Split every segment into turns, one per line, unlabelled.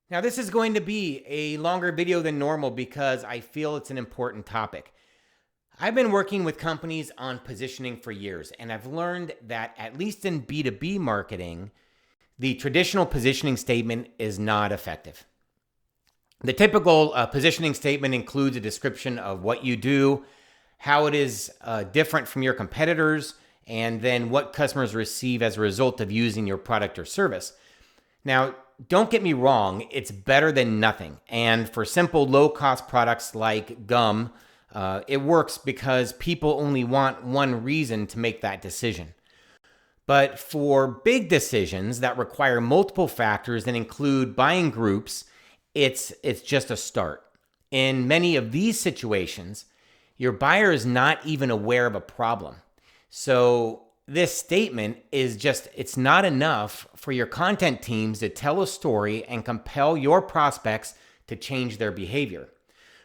Now, this is going to be a longer video than normal because I feel it's an important topic. I've been working with companies on positioning for years, and I've learned that at least in B2B marketing, the traditional positioning statement is not effective. The typical positioning statement includes a description of what you do, how it is different from your competitors, and then what customers receive as a result of using your product or service. Now, don't get me wrong, it's better than nothing. And for simple, low-cost products like gum, it works because people only want one reason to make that decision. But for big decisions that require multiple factors and include buying groups, it's just a start. In many of these situations, your buyer is not even aware of a problem. So this statement is just, it's not enough for your content teams to tell a story and compel your prospects to change their behavior.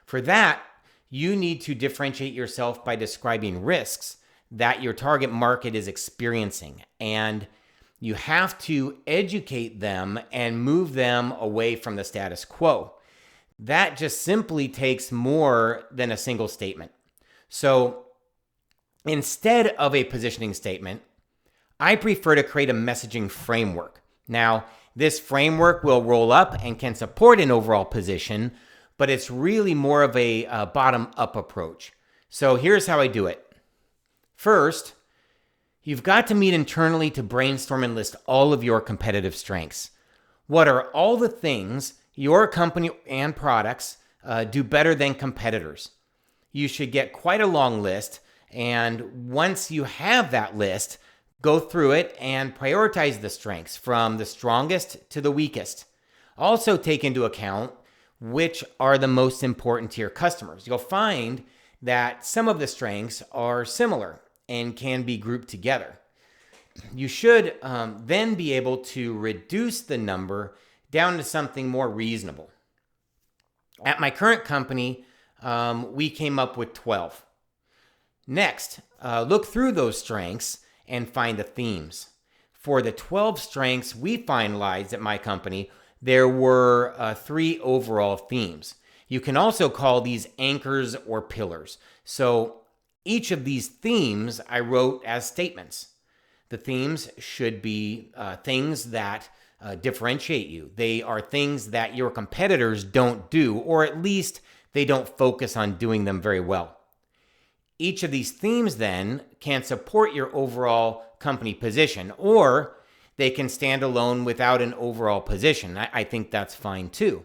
For that, you need to differentiate yourself by describing risks that your target market is experiencing. And you have to educate them and move them away from the status quo. That just simply takes more than a single statement. So instead of a positioning statement, I prefer to create a messaging framework. Now, this framework will roll up and can support an overall position, but it's really more of a bottom-up approach. So here's how I do it. First, you've got to meet internally to brainstorm and list all of your competitive strengths. What are all the things your company and products do better than competitors? You should get quite a long list, and once you have that list, go through it and prioritize the strengths from the strongest to the weakest. Also take into account which are the most important to your customers. You'll find that some of the strengths are similar and can be grouped together. You should then be able to reduce the number down to something more reasonable. At my current company, we came up with 12. Next, look through those strengths and find the themes. For the 12 strengths we finalized at my company, there were 3 overall themes. You can also call these anchors or pillars. So each of these themes I wrote as statements. The themes should be things that differentiate you. They are things that your competitors don't do, or at least they don't focus on doing them very well. Each of these themes then can support your overall company position, or they can stand alone without an overall position. I think that's fine too.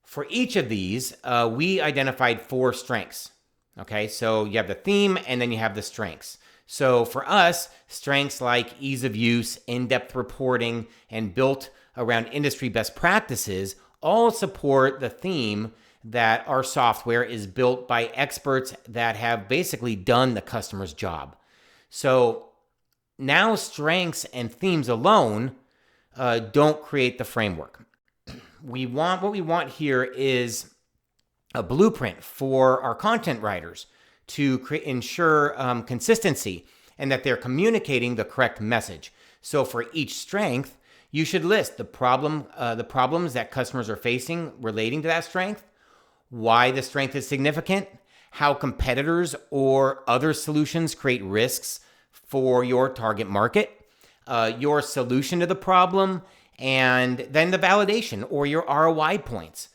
For each of these, we identified 4 strengths. Okay, so you have the theme and then you have the strengths. So for us, strengths like ease of use, in-depth reporting, and built around industry best practices all support the theme that our software is built by experts that have basically done the customer's job. So now strengths and themes alone don't create the framework. What we want here is a blueprint for our content writers to ensure consistency and that they're communicating the correct message. So for each strength, you should list the problems that customers are facing relating to that strength, why the strength is significant, how competitors or other solutions create risks for your target market, your solution to the problem, and then the validation or your ROI points.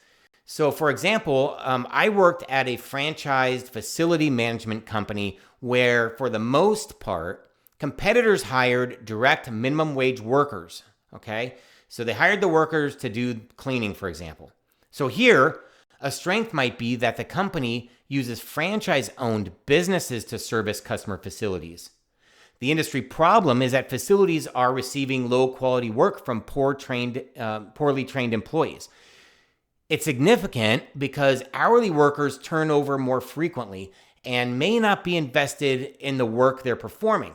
So for example, I worked at a franchised facility management company where, for the most part, competitors hired direct minimum wage workers, okay? So they hired the workers to do cleaning, for example. So here, a strength might be that the company uses franchise-owned businesses to service customer facilities. The industry problem is that facilities are receiving low-quality work from poorly trained employees. It's significant because hourly workers turn over more frequently and may not be invested in the work they're performing.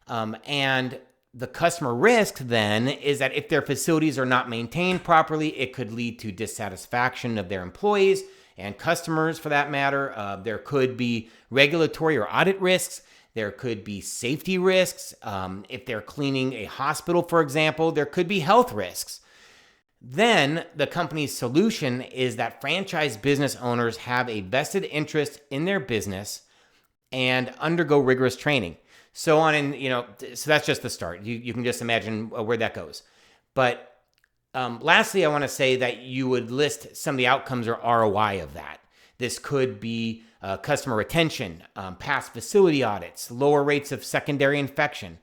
And the customer risk then is that if their facilities are not maintained properly, it could lead to dissatisfaction of their employees and customers for that matter. There could be regulatory or audit risks. There could be safety risks. If they're cleaning a hospital, for example, there could be health risks. Then the company's solution is that franchise business owners have a vested interest in their business and undergo rigorous training. So on, and so that's just the start. You can just imagine where that goes. But lastly, I want to say that you would list some of the outcomes or ROI of that. This could be customer retention, past facility audits, lower rates of secondary infection.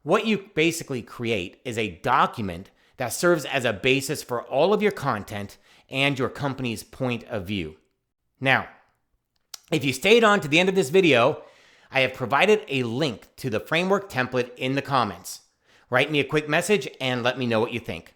What you basically create is a document that serves as a basis for all of your content and your company's point of view. Now, if you stayed on to the end of this video, I have provided a link to the framework template in the comments. Write me a quick message and let me know what you think.